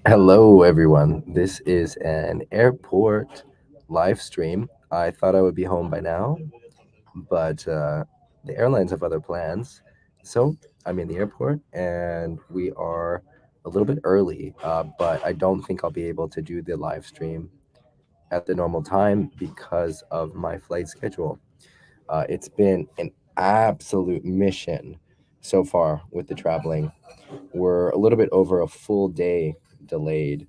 Hello, everyone. This is an airport live stream. I thought I would be home by now, but the airlines have other plans. So I'm in the airport and we are a little bit early, but I don't think I'll be able to do the live stream at the normal time because of my flight schedule. It's been an absolute mission so far with the traveling. We're a little bit over a full day delayed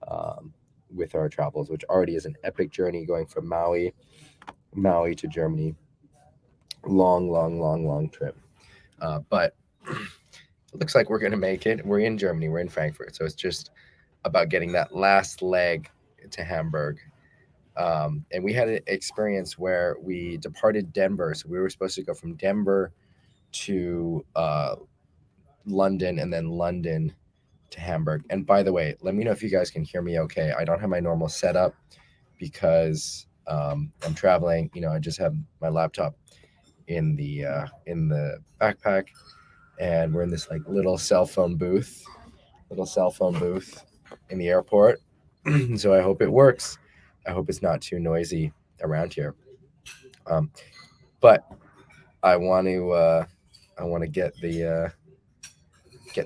um, with our travels, which already is an epic journey going from Maui to Germany. Long, long, long, long trip. But it looks like we're going to make it. We're in Germany, we're in Frankfurt. So it's just about getting that last leg to Hamburg. And we had an experience where we departed Denver. So we were supposed to go from Denver to London and then London to Hamburg. And by the way, let me know if you guys can hear me okay. I don't have my normal setup because I'm traveling. I just have my laptop in the backpack, and we're in this like little cell phone booth in the airport. So I hope it works. I hope it's not too noisy around here. Um, but I want to get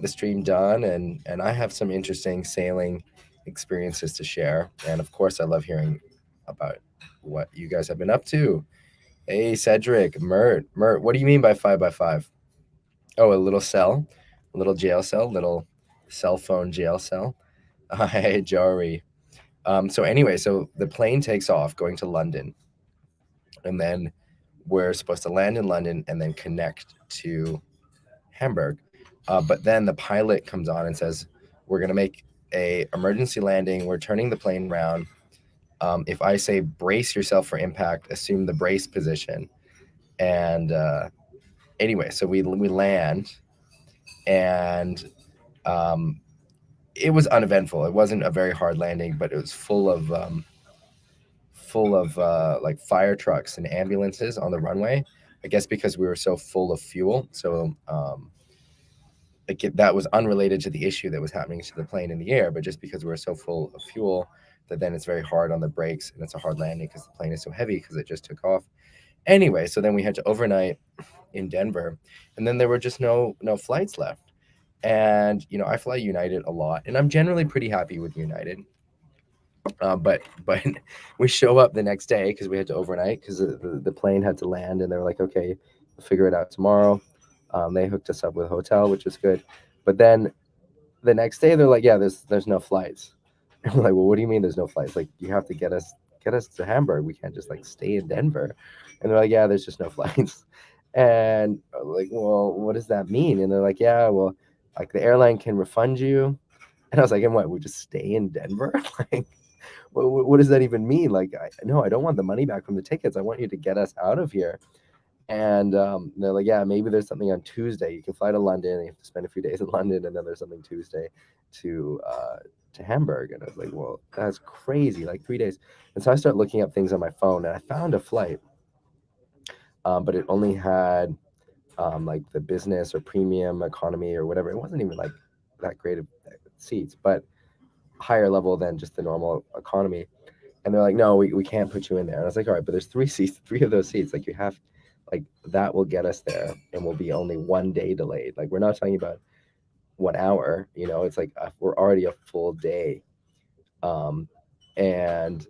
the stream done, and I have some interesting sailing experiences to share, and of course I love hearing about what you guys have been up to. Hey, Cedric, Mert, what do you mean by 5 by 5? Oh, a little cell, a little jail cell, little cell phone jail cell. Hey, Jari. So anyway, so the plane takes off going to London, and then we're supposed to land in London and then connect to Hamburg. But then the pilot comes on and says, "We're gonna make a emergency landing. We're turning the plane around. If I say brace yourself for impact, assume the brace position." And anyway, so we land, and um, it was uneventful. It wasn't a very hard landing, but it was full of like fire trucks and ambulances on the runway. I guess because we were so full of fuel. So that was unrelated to the issue that was happening to the plane in the air, but just because we were so full of fuel that then it's very hard on the brakes and it's a hard landing because the plane is so heavy because it just took off. Anyway, so then we had to overnight in Denver, and then there were just no flights left. And I fly United a lot, and I'm generally pretty happy with United. But we show up the next day because we had to overnight because the plane had to land, and they were like, okay, we'll figure it out tomorrow. They hooked us up with a hotel, which was good. But then the next day they're like, yeah, there's no flights. And we're like, well, what do you mean there's no flights? Like, you have to get us to Hamburg. We can't just like stay in Denver. And they're like, yeah, there's just no flights. And I'm like, well, what does that mean? And they're like, yeah, well, like the airline can refund you. And I was like, and what? We just stay in Denver? Like, what does that even mean? Like, no, I don't want the money back from the tickets. I want you to get us out of here. And they're like, yeah, maybe there's something on Tuesday. You can fly to London. And you have to spend a few days in London, and then there's something Tuesday to Hamburg. And I was like, well, that's crazy. Like 3 days. And so I start looking up things on my phone, and I found a flight, but it only had like the business or premium economy or whatever. It wasn't even like that great of seats, but higher level than just the normal economy. And they're like, no, we can't put you in there. And I was like, all right, but there's three seats, three of those seats. Like, you have, like, that will get us there, and we'll be only 1 day delayed. Like, we're not talking about 1 hour. It's like we're already a full day. Um, and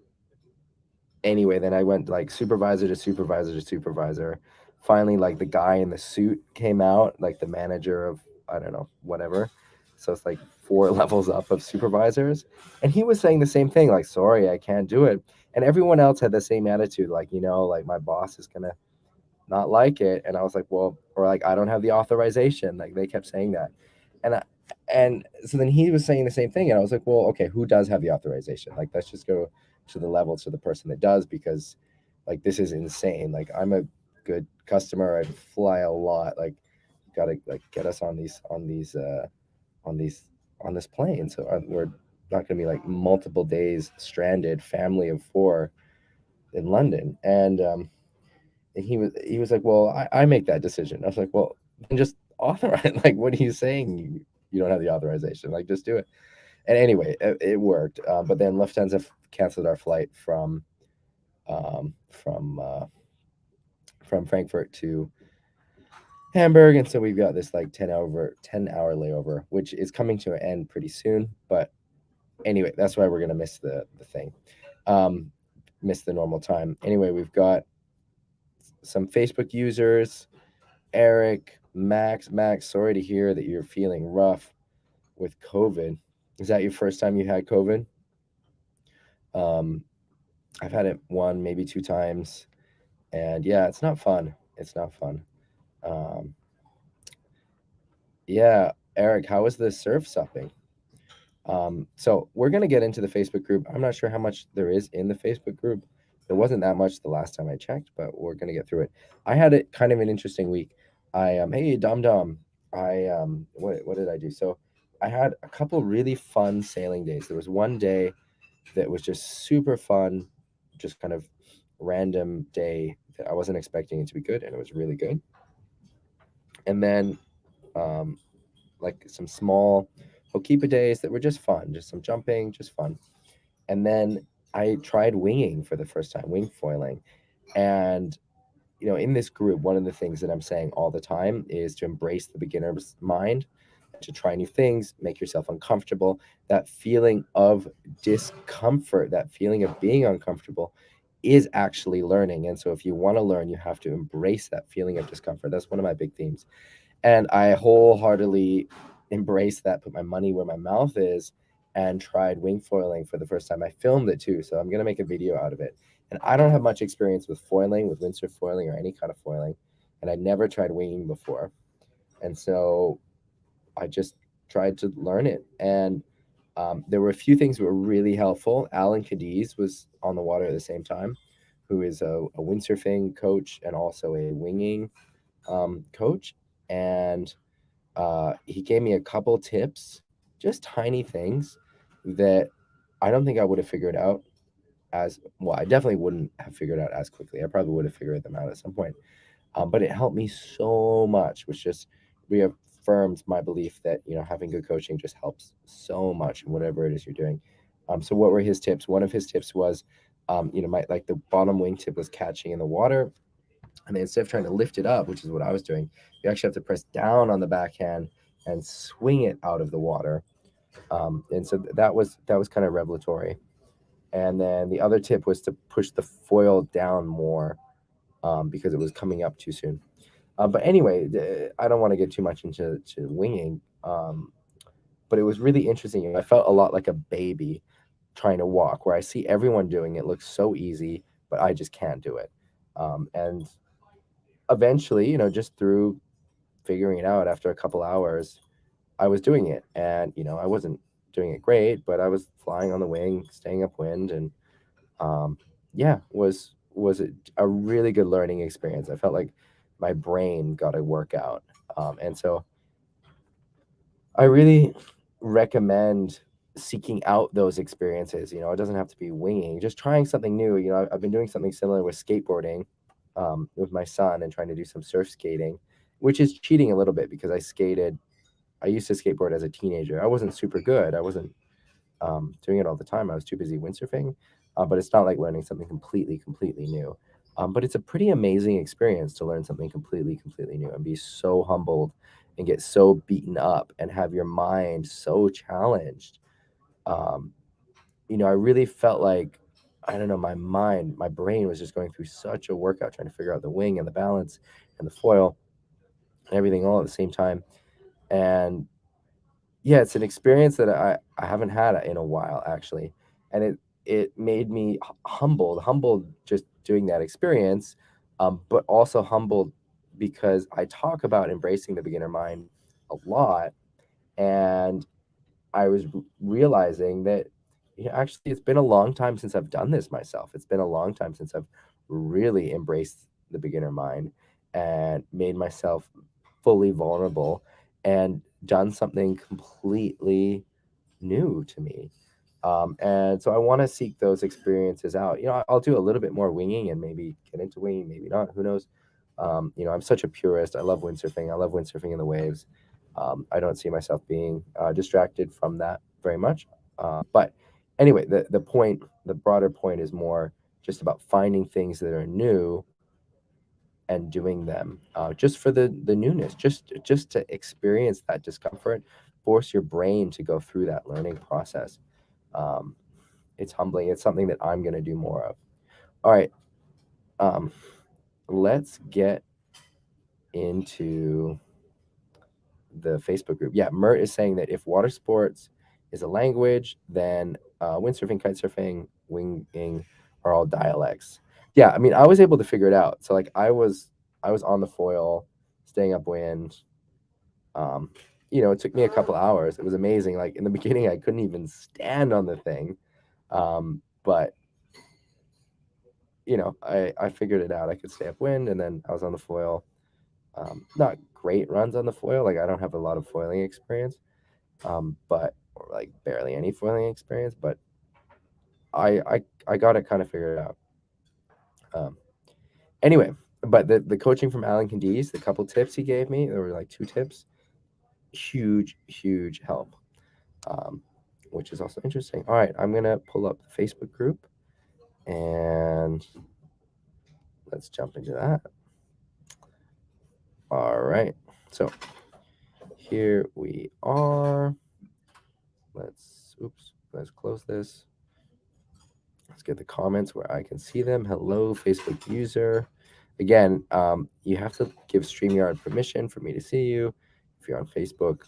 anyway, then I went like supervisor to supervisor to supervisor. Finally, like the guy in the suit came out, like the manager of, I don't know, whatever. So it's like four levels up of supervisors. And he was saying the same thing, like, sorry, I can't do it. And everyone else had the same attitude, like, like my boss is gonna not like it. And I was like, well, or like, I don't have the authorization. Like, they kept saying that. And and so then he was saying the same thing, and I was like, well, okay, who does have the authorization? Like, let's just go to the level to the person that does, because like this is insane. Like, I'm a good customer. I fly a lot. Like, gotta like get us on these on this plane. So we're not gonna be like multiple days stranded, family of four in London. And he was like, well, I make that decision. I was like, well, then just authorize. Like, what are you saying? You don't have the authorization. Like, just do it. And anyway, it worked. But then Lufthansa canceled our flight um, from uh, from Frankfurt to Hamburg, and so we've got this like 10-hour layover, which is coming to an end pretty soon. But anyway, that's why we're gonna miss the thing, um, miss the normal time. Anyway, we've got some Facebook users. Eric, Max. Sorry to hear that you're feeling rough with COVID. Is that your first time you had COVID? Um, I've had it one, maybe two times, and yeah, it's not fun. It's not fun. Um, yeah, Eric, how was the surf supping? So we're gonna get into the Facebook group. I'm not sure how much there is in the Facebook group. There wasn't that much the last time I checked, but we're gonna get through it. I had it kind of an interesting week. Hey Dom Dom, what did I do? So I had a couple really fun sailing days. There was one day that was just super fun, just kind of random day that I wasn't expecting it to be good, and it was really good. And then um, like some small Hokipa days that were just fun, just some jumping, just fun. And then I tried winging for the first time, wing foiling. And, in this group, one of the things that I'm saying all the time is to embrace the beginner's mind, to try new things, make yourself uncomfortable. That feeling of discomfort, that feeling of being uncomfortable is actually learning. And so if you want to learn, you have to embrace that feeling of discomfort. That's one of my big themes. And I wholeheartedly embraced that, put my money where my mouth is, and tried wing foiling for the first time. I filmed it too, so I'm gonna make a video out of it. And I don't have much experience with foiling, with windsurf foiling or any kind of foiling, and I never tried winging before. And so I just tried to learn it. And there were a few things that were really helpful. Alan Cadiz was on the water at the same time, who is a windsurfing coach and also a winging coach. And he gave me a couple tips, just tiny things that I don't think I would have figured out as well. I definitely wouldn't have figured out as quickly. I probably would have figured them out at some point. But it helped me so much, which just reaffirms my belief that having good coaching just helps so much in whatever it is you're doing. So what were his tips? One of his tips was, my like the bottom wing tip was catching in the water, and then instead of trying to lift it up, which is what I was doing, you actually have to press down on the backhand and swing it out of the water. And so that was kind of revelatory. And then the other tip was to push the foil down more, because it was coming up too soon. But anyway, I don't want to get too much into winging. But it was really interesting. I felt a lot like a baby trying to walk, where I see everyone doing it, looks so easy, but I just can't do it. And eventually, just through figuring it out after a couple hours, I was doing it. And, I wasn't doing it great, but I was flying on the wing, staying upwind, and um, yeah, was a really good learning experience. I felt like my brain got a workout. And so I really recommend seeking out those experiences. It doesn't have to be winging, just trying something new. I've been doing something similar with skateboarding, with my son, and trying to do some surf skating, which is cheating a little bit because I used to skateboard as a teenager. I wasn't super good. I wasn't doing it all the time. I was too busy windsurfing, but it's not like learning something completely new. But it's a pretty amazing experience to learn something completely new and be so humbled and get so beaten up and have your mind so challenged. Um, I really felt like, I don't know, my brain was just going through such a workout trying to figure out the wing and the balance and the foil and everything all at the same time. And yeah, it's an experience that I haven't had in a while, actually. And it made me humbled just doing that experience, but also humbled because I talk about embracing the beginner mind a lot, and I was realizing that, actually it's been a long time since I've done this myself. It's been a long time since I've really embraced the beginner mind and made myself fully vulnerable and done something completely new to me. And so I want to seek those experiences out. I'll do a little bit more winging and maybe get into winging, maybe not. Who knows? I'm such a purist. I love windsurfing. I love windsurfing in the waves. I don't see myself being distracted from that very much. But anyway, the broader point is more just about finding things that are new and doing them just for the newness, just to experience that discomfort, force your brain to go through that learning process. Um, it's humbling. It's something that I'm going to do more of. All right, um, let's get into the Facebook group. Yeah, Mert is saying that if water sports is a language, then windsurfing, kitesurfing, winging are all dialects. Yeah, I mean, I was able to figure it out. So like, I was on the foil, staying upwind. Um, it took me a couple hours. It was amazing. Like in the beginning, I couldn't even stand on the thing, but I figured it out. I could stay upwind, and then I was on the foil. Not great runs on the foil. Like I don't have a lot of foiling experience, but or like barely any foiling experience. But I got it kind of figured out. Um, anyway, but the coaching from Alan Candice, the couple tips he gave me, there were like two tips, huge help, um, which is also interesting. All right, I'm gonna pull up the Facebook group and let's jump into that. All right, so here we are. Let's close this. Let's get the comments where I can see them. Hello, Facebook user. Again, you have to give StreamYard permission for me to see you if you're on Facebook.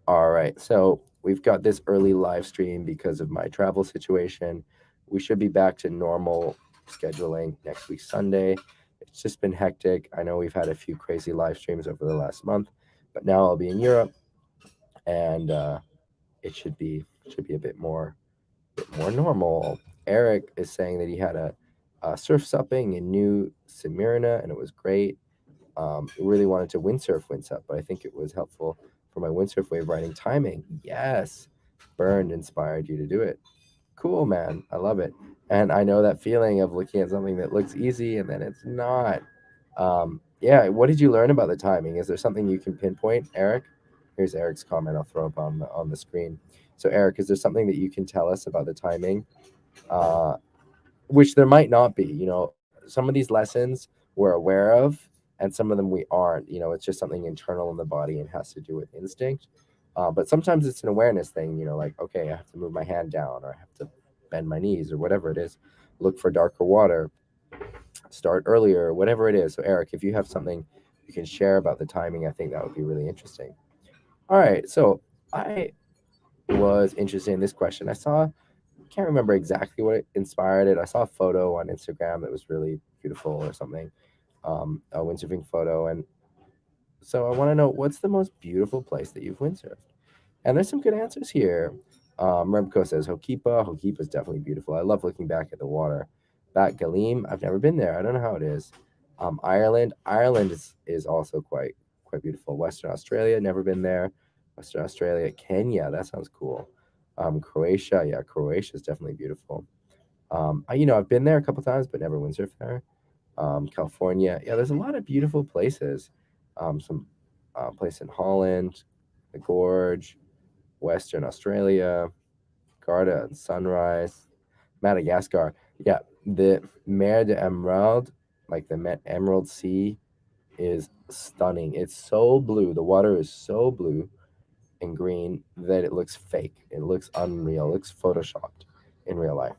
All right, so we've got this early live stream because of my travel situation. We should be back to normal scheduling next week, Sunday. It's just been hectic. I know we've had a few crazy live streams over the last month, but now I'll be in Europe, and it should be a bit more normal. Eric is saying that he had a surf supping in New Smyrna and it was great. Really wanted to windsurf, but I think it was helpful for my windsurf wave riding timing. Yes, Burned inspired you to do it. Cool, man. I love it. And I know that feeling of looking at something that looks easy and then it's not. Yeah, what did you learn about the timing? Is there something you can pinpoint, Eric? Here's Eric's comment. I'll throw up on the screen. So, Eric, is there something that you can tell us about the timing? Uh, which there might not be. Some of these lessons we're aware of, and some of them we aren't. It's just something internal in the body and has to do with instinct. But sometimes it's an awareness thing. Like okay, I have to move my hand down, or I have to bend my knees, or whatever it is. Look for darker water. Start earlier, whatever it is. So, Eric, if you have something you can share about the timing, I think that would be really interesting. All right, so I was interested in this question. Can't remember exactly what inspired it. I saw a photo on Instagram that was really beautiful or something, a windsurfing photo. And so I want to know, what's the most beautiful place that you've windsurfed? And there's some good answers here. Remco says Hokipa. Hokipa is definitely beautiful. I love looking back at the water. Bat Galim, I've never been there. I don't know how it is. Ireland is also quite beautiful. Western Australia, never been there. Western Australia, Kenya, that sounds cool. Croatia, yeah, Croatia is definitely beautiful. I've been there a couple times, but never windsurfed there. California, yeah, there's a lot of beautiful places. Some place in Holland, the Gorge, Western Australia, Garda and Sunrise, Madagascar. Yeah, the Mer de Emerald, like the Emerald Sea, is stunning. It's so blue. The water is so blue and green that it looks fake. It looks unreal. It looks photoshopped in real life.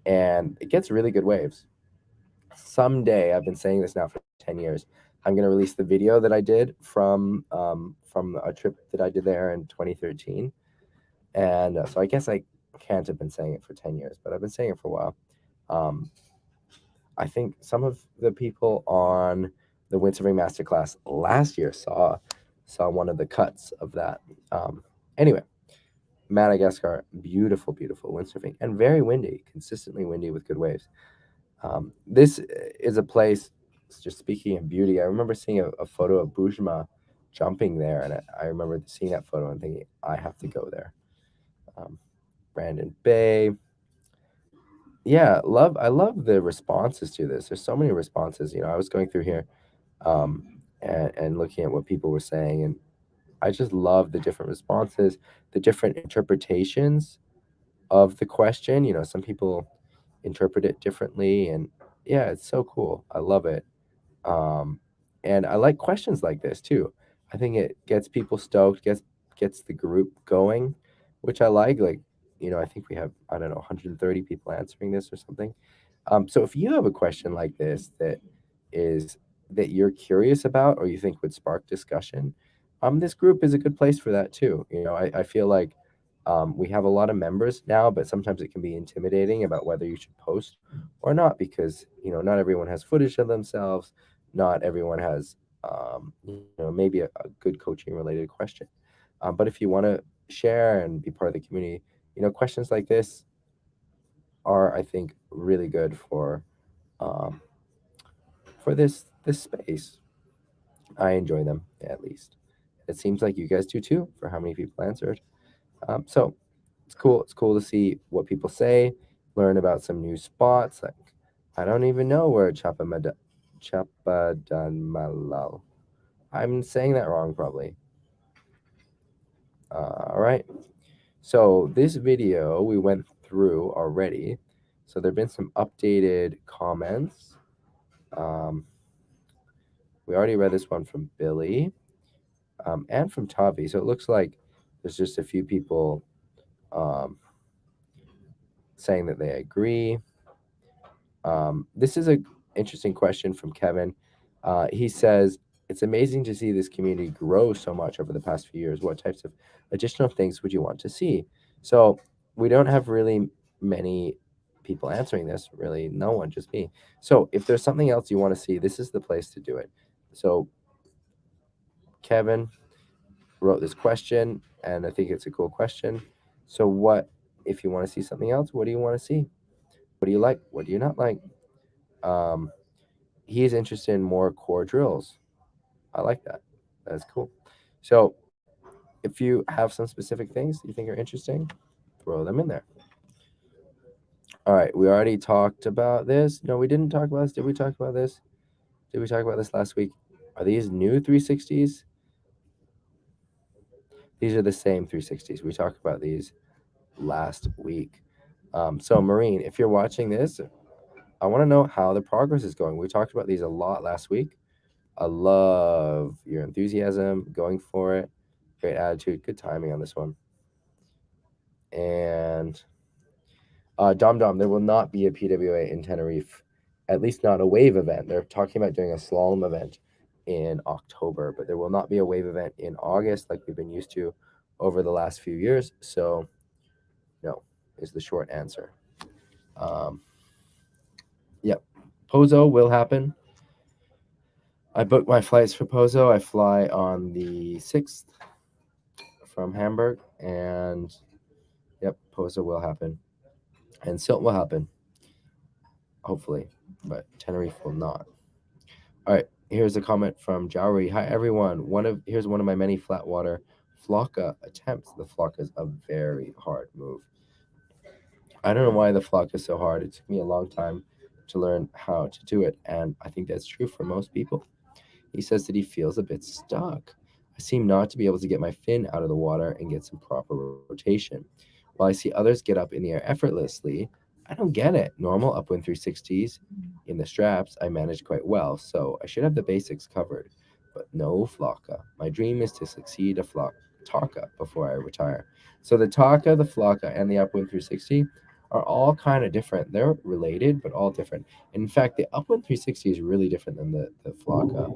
And it gets really good waves. Someday, I've been saying this now for 10 years, I'm going to release the video that I did from a trip that I did there in 2013. And so I guess I can't have been saying it for 10 years, but I've been saying it for a while. Um, I think some of the people on the windsurfing masterclass last year saw one of the cuts of that. Anyway, Madagascar, beautiful windsurfing and very windy, consistently windy with good waves. This is a place. Just speaking of beauty, I remember seeing a photo of Bujma jumping there, and I remember seeing that photo and thinking, I have to go there. Um, Brandon Bay, yeah, I love the responses to this. There's so many responses. I was going through here. Um, and looking at what people were saying. And I just love the different responses, the different interpretations of the question. You know, some people interpret it differently, and yeah, it's so cool. I love it. Um, and I like questions like this too. I think it gets people stoked, gets the group going, which I like. Like, you know, I think we have, I don't know, 130 people answering this or something. So if you have a question like this is that you're curious about or you think would spark discussion, this group is a good place for that too. You know, I feel like we have a lot of members now, but sometimes it can be intimidating about whether you should post or not because, you know, not everyone has footage of themselves. Not everyone has, you know, maybe a good coaching related question. But if you want to share and be part of the community, you know, questions like this are, I think, really good um, for this space. I enjoy them at least. It seems like you guys do too. For how many people answered, so it's cool. It's cool to see what people say, learn about some new spots. Like I don't even know where Chapadmalal. I'm saying that wrong probably. All right. So this video we went through already. So there've been some updated comments. Um, we already read this one from Billy and from Tavi. So it looks like there's just a few people um, saying that they agree. This is a interesting question from Kevin. He says, "It's amazing to see this community grow so much over the past few years. What types of additional things would you want to see?" So we don't have really many people answering this. Really, no one, just me. So if there's something else you want to see, this is the place to do it. So Kevin wrote this question, and I think it's a cool question. So what if you want to see something else? What do you want to see? What do you like? What do you not like? Um, he's interested in more core drills. I like that. That's cool. So if you have some specific things you think are interesting, throw them in there. All right, we already talked about this. No, we didn't talk about this. Did we talk about this? Did we talk about this last week? Are these new 360s? These are the same 360s. We talked about these last week. So, Marine, if you're watching this, I want to know how the progress is going. We talked about these a lot last week. I love your enthusiasm, going for it, great attitude, good timing on this one. And Dom Dom, there will not be a PWA in Tenerife, at least not a wave event. They're talking about doing a slalom event in October, but there will not be a wave event in August like we've been used to over the last few years. So, no, is the short answer. Um, yep, Pozo will happen. I booked my flights for Pozo. I fly on the 6th from Hamburg, and yep, Pozo will happen. And Silt will happen, hopefully, but Tenerife will not. All right, here's a comment from Jowry. Hi everyone. Here's one of my many flat water flocka attempts. The flocka is a very hard move. I don't know why the flocka is so hard. It took me a long time to learn how to do it, and I think that's true for most people. He says that he feels a bit stuck. I seem not to be able to get my fin out of the water and get some proper rotation. While I see others get up in the air effortlessly, I don't get it. Normal upwind 360s in the straps, I manage quite well, so I should have the basics covered. But no flocka. My dream is to succeed a taka before I retire. So the taka, the flocka, and the upwind 360 are all kind of different. They're related, but all different. In fact, the upwind 360 is really different than the flocka.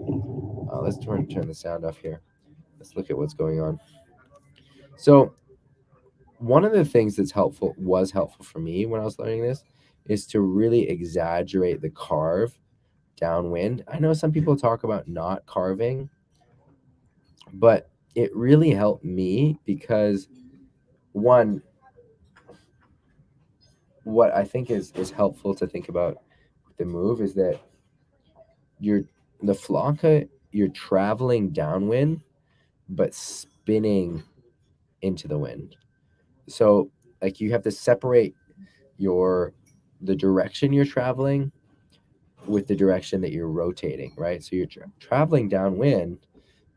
Let's turn the sound off here. Let's look at what's going on. So one of the things that's helpful for me when I was learning this is to really exaggerate the carve downwind. I know some people talk about not carving, but it really helped me because one, what I think is helpful to think about with the move is that you're the flocka, you're traveling downwind but spinning into the wind. So like you have to separate your the direction you're traveling with the direction that you're rotating, right? So you're traveling downwind,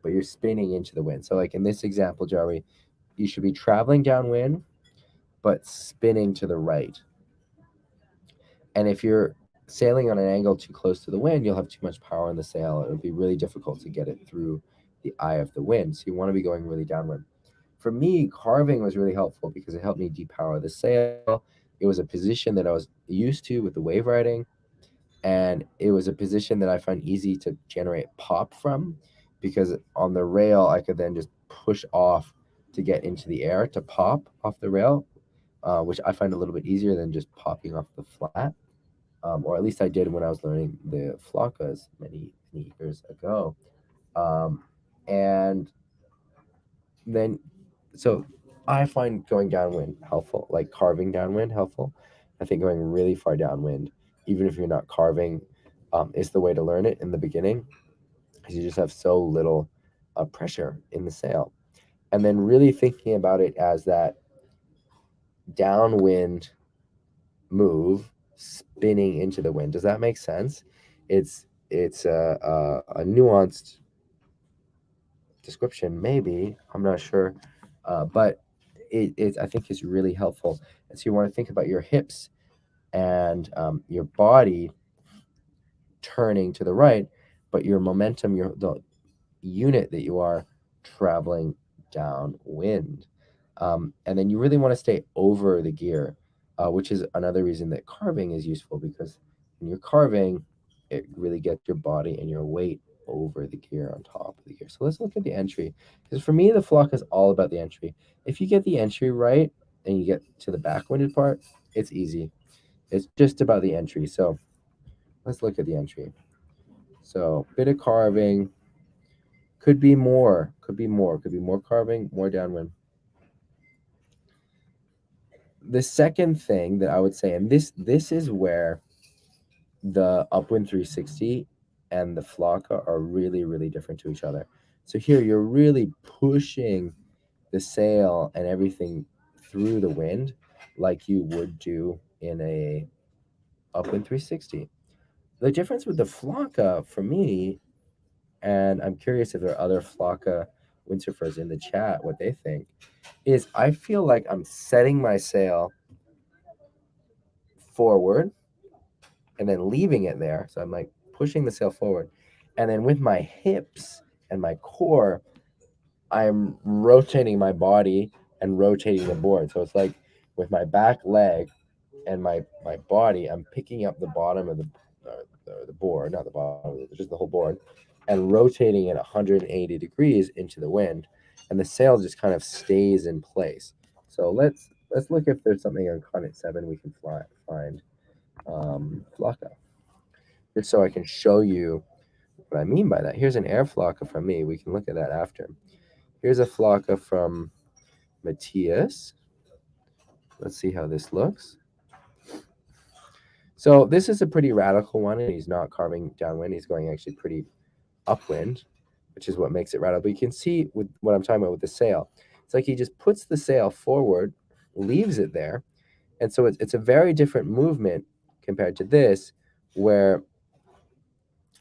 but you're spinning into the wind. So, like in this example, Joey, you should be traveling downwind, but spinning to the right. And if you're sailing on an angle too close to the wind, you'll have too much power in the sail. It would be really difficult to get it through the eye of the wind. So you want to be going really downwind. For me, carving was really helpful because it helped me depower the sail. It was a position that I was used to with the wave riding, and it was a position that I find easy to generate pop from because on the rail I could then just push off to get into the air to pop off the rail, which I find a little bit easier than just popping off the flat, or at least I did when I was learning the flockas many years ago. Um, and then, so I find going downwind helpful, like carving downwind helpful. I think going really far downwind, even if you're not carving, is the way to learn it in the beginning because you just have so little pressure in the sail. And then really thinking about it as that downwind move spinning into the wind. Does that make sense? It's a nuanced description, maybe. I'm not sure, but I think is really helpful. And so you want to think about your hips and your body turning to the right, but your momentum, the unit that you are traveling downwind. And then you really want to stay over the gear, which is another reason that carving is useful because when you're carving, it really gets your body and your weight over the gear on top of the gear. So let's look at the entry because for me, the flock is all about the entry. If you get the entry right and you get to the backwinded part, it's easy. It's just about the entry. So let's look at the entry. So bit of carving, could be more carving, more downwind. The second thing that I would say, and this is where the upwind 360 and the flocka are really different to each other. So here you're really pushing the sail and everything through the wind like you would do in a upwind 360. The difference with the flocka for me, and I'm curious if there are other flocka windsurfers in the chat what they think, is I feel like I'm setting my sail forward and then leaving it there. So I'm like pushing the sail forward. And then with my hips and my core, I'm rotating my body and rotating the board. So it's like with my back leg and my body, I'm picking up the bottom of the board, not the bottom, just the whole board, and rotating it 180 degrees into the wind. And the sail just kind of stays in place. So let's look if there's something on Conet 7 we can find flocka, just so I can show you what I mean by that. Here's an air flocka from me. We can look at that after. Here's a flocka from Matthias. Let's see how this looks. So this is a pretty radical one, and he's not carving downwind. He's going actually pretty upwind, which is what makes it radical. But you can see with what I'm talking about with the sail. It's like he just puts the sail forward, leaves it there, and so it's a very different movement compared to this, where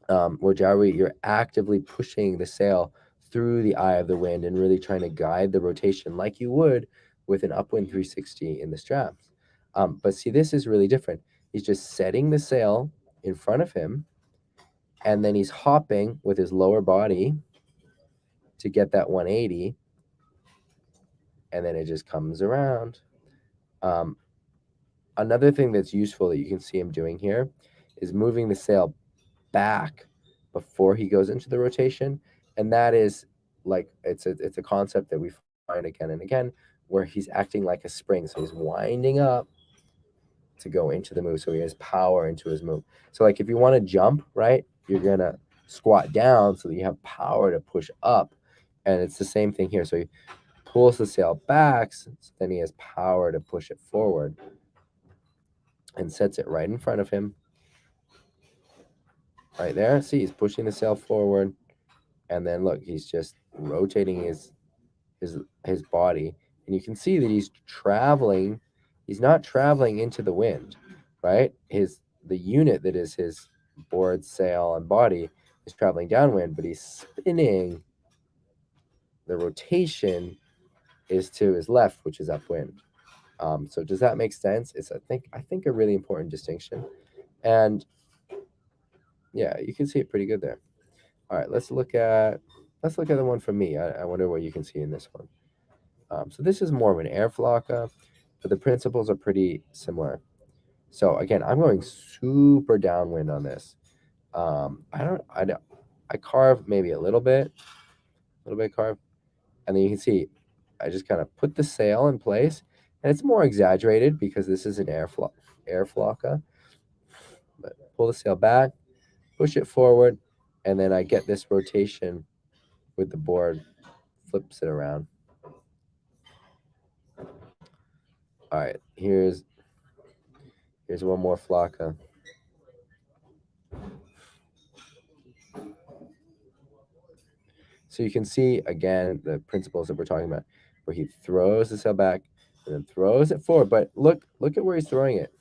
Jawi, you're actively pushing the sail through the eye of the wind and really trying to guide the rotation like you would with an upwind 360 in the straps. But see, this is really different. He's just setting the sail in front of him, and then he's hopping with his lower body to get that 180, and then it just comes around. Another thing that's useful that you can see him doing here is moving the sail back before he goes into the rotation, and that is like it's a concept that we find again and again where he's acting like a spring. So he's winding up to go into the move, so he has power into his move. So like if you want to jump, right, you're gonna squat down so that you have power to push up, and it's the same thing here. So he pulls the sail back, so then he has power to push it forward and sets it right in front of him. Right there, see, he's pushing the sail forward, and then look, he's just rotating his body, and you can see that he's traveling. He's not traveling into the wind, right? The unit that is his board, sail, and body is traveling downwind, but he's spinning. The rotation is to his left, which is upwind. So does that make sense? It's I think a really important distinction, and yeah, you can see it pretty good there. All right, let's look at the one from me. I wonder what you can see in this one. So this is more of an air flocka, but the principles are pretty similar. So again, I'm going super downwind on this. I carve maybe a little bit carve, and then you can see I just kind of put the sail in place, and it's more exaggerated because this is an air flocka. But pull the sail back, push it forward, and then I get this rotation with the board, flips it around. All right, here's one more flocka. So you can see again the principles that we're talking about, where he throws the sail back and then throws it forward. But look at where he's throwing it.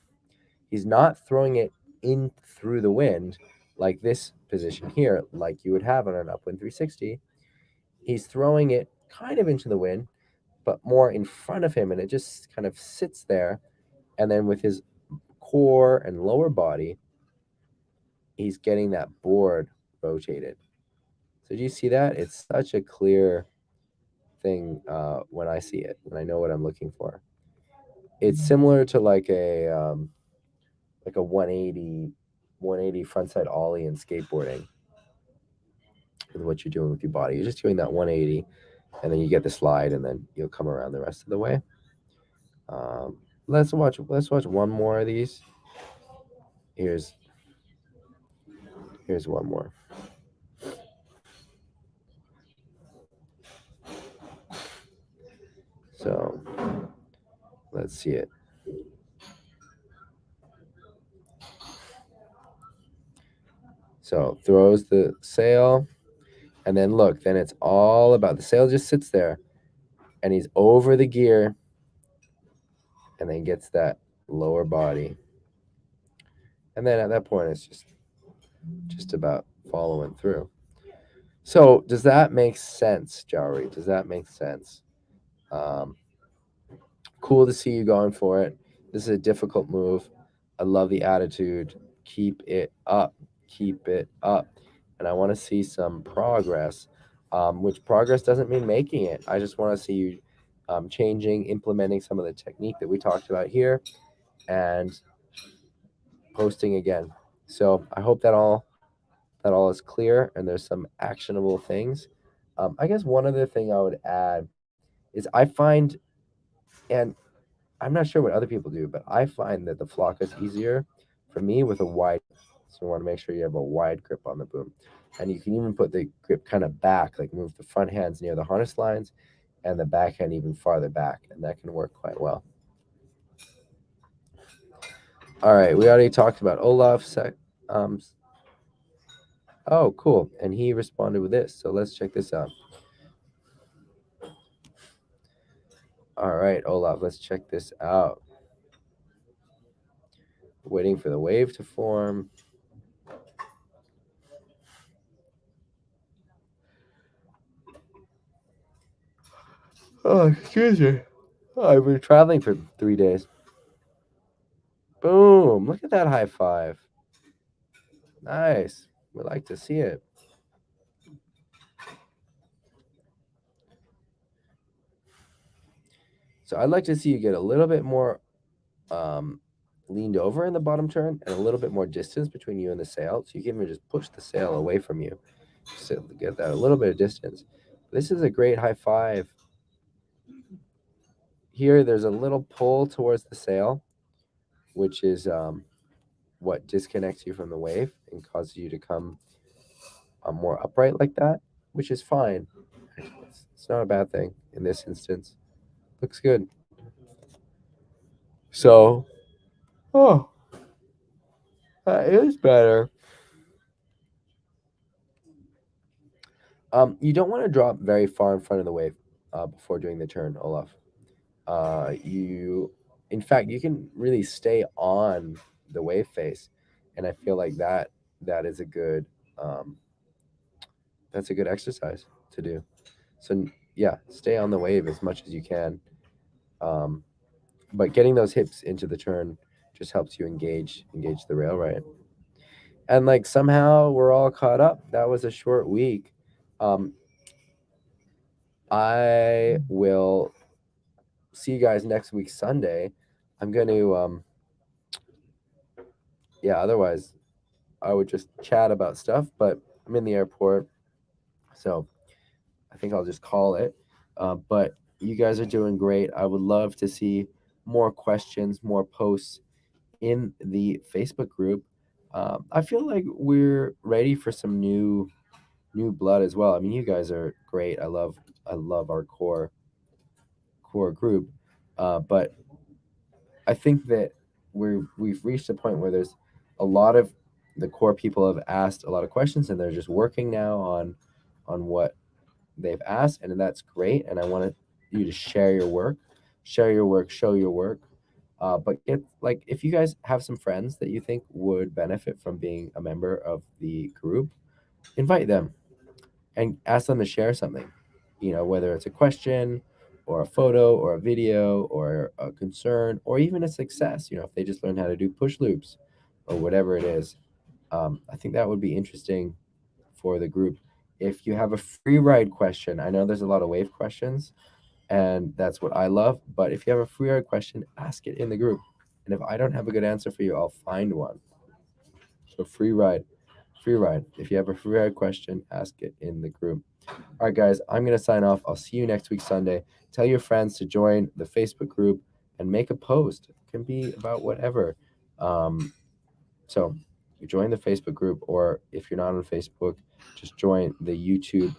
He's not throwing it in through the wind like this position here, like you would have on an upwind 360. He's throwing it kind of into the wind, but more in front of him, and it just kind of sits there. And then with his core and lower body, he's getting that board rotated. So do you see that? It's such a clear thing when I see it, when I know what I'm looking for. It's similar to like a 180 frontside ollie in skateboarding with what you're doing with your body. You're just doing that 180, and then you get the slide, and then you'll come around the rest of the way. Um, let's watch one more of these. Here's here's one more. So let's see it. So throws the sail, and then look, then it's all about the sail just sits there, and he's over the gear, and then gets that lower body, and then at that point it's just about following through. So does that make sense, Jowry? Does that make sense? Um, cool to see you going for it. This is a difficult move. I love the attitude. Keep it up. Keep it up. And I want to see some progress, which progress doesn't mean making it. I just want to see you changing, implementing some of the technique that we talked about here, and posting again. So I hope that all is clear and there's some actionable things. I guess one other thing I would add is I find, and I'm not sure what other people do, but I find that the flock is easier for me with a wide grip. So you want to make sure you have a wide grip on the boom. And you can even put the grip kind of back, like move the front hands near the harness lines and the back hand even farther back. And that can work quite well. All right, we already talked about Olaf. Um, oh, cool. And he responded with this. So let's check this out. All right, Olaf, let's check this out. Waiting for the wave to form. Oh, excuse me. Oh, I've been traveling for 3 days. Boom. Look at that high five. Nice. We like to see it. So I'd like to see you get a little bit more um, leaned over in the bottom turn and a little bit more distance between you and the sail. So you can even just push the sail away from you. Just to get that a little bit of distance. This is a great high five. Here, there's a little pull towards the sail, which is what disconnects you from the wave and causes you to come more upright like that, which is fine. It's not a bad thing in this instance. Looks good. So, oh, that is better. You don't want to drop very far in front of the wave before doing the turn, Olaf. In fact, you can really stay on the wave face, and I feel like that that is a good um, that's a good exercise to do. So yeah, stay on the wave as much as you can. Um, but getting those hips into the turn just helps you engage the rail right. And like somehow we're all caught up. That was a short week. Um, I will see you guys next week Sunday. I'm going to yeah, otherwise I would just chat about stuff, but I'm in the airport, so I think I'll just call it. But you guys are doing great. I would love to see more questions, more posts in the Facebook group. I feel like we're ready for some new blood as well. I mean, you guys are great. I love our core group, but I think that we've reached a point where there's a lot of the core people have asked a lot of questions and they're just working now on what they've asked, and that's great. And I wanted you to share your work, show your work. But get like if you guys have some friends that you think would benefit from being a member of the group, invite them and ask them to share something. You know, whether it's a question or a photo or a video or a concern or even a success. You know, if they just learned how to do push loops or whatever it is. I think that would be interesting for the group. If you have a free ride question, I know there's a lot of wave questions, and that's what I love. But if you have a free ride question, ask it in the group. And if I don't have a good answer for you, I'll find one. So free ride. If you have a free ride question, ask it in the group. All right, guys, I'm going to sign off. I'll see you next week, Sunday. Tell your friends to join the Facebook group and make a post. It can be about whatever. Um, so you join the Facebook group, or if you're not on Facebook, just join the YouTube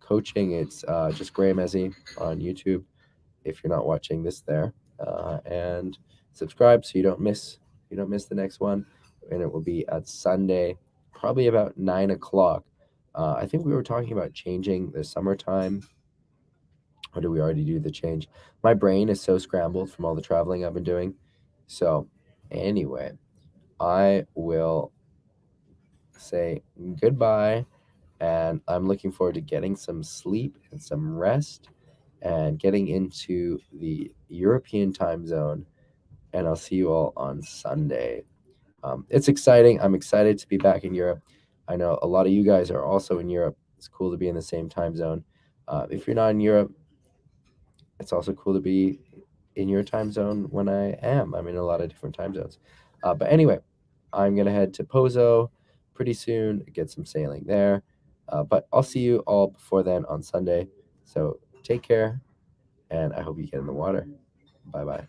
coaching. It's just Graham Ezzy on YouTube if you're not watching this there. And subscribe so you don't miss the next one. And it will be at Sunday, probably about 9 o'clock. I think we were talking about changing the summertime, or do we already do the change? My brain is so scrambled from all the traveling I've been doing. So, anyway, I will say goodbye, and I'm looking forward to getting some sleep and some rest and getting into the European time zone. And I'll see you all on Sunday. It's exciting. I'm excited to be back in Europe. I know a lot of you guys are also in Europe. It's cool to be in the same time zone. If you're not in Europe, it's also cool to be in your time zone when I am. I'm in a lot of different time zones. But anyway, I'm going to head to Pozo pretty soon, get some sailing there. But I'll see you all before then on Sunday. So take care, and I hope you get in the water. Bye bye.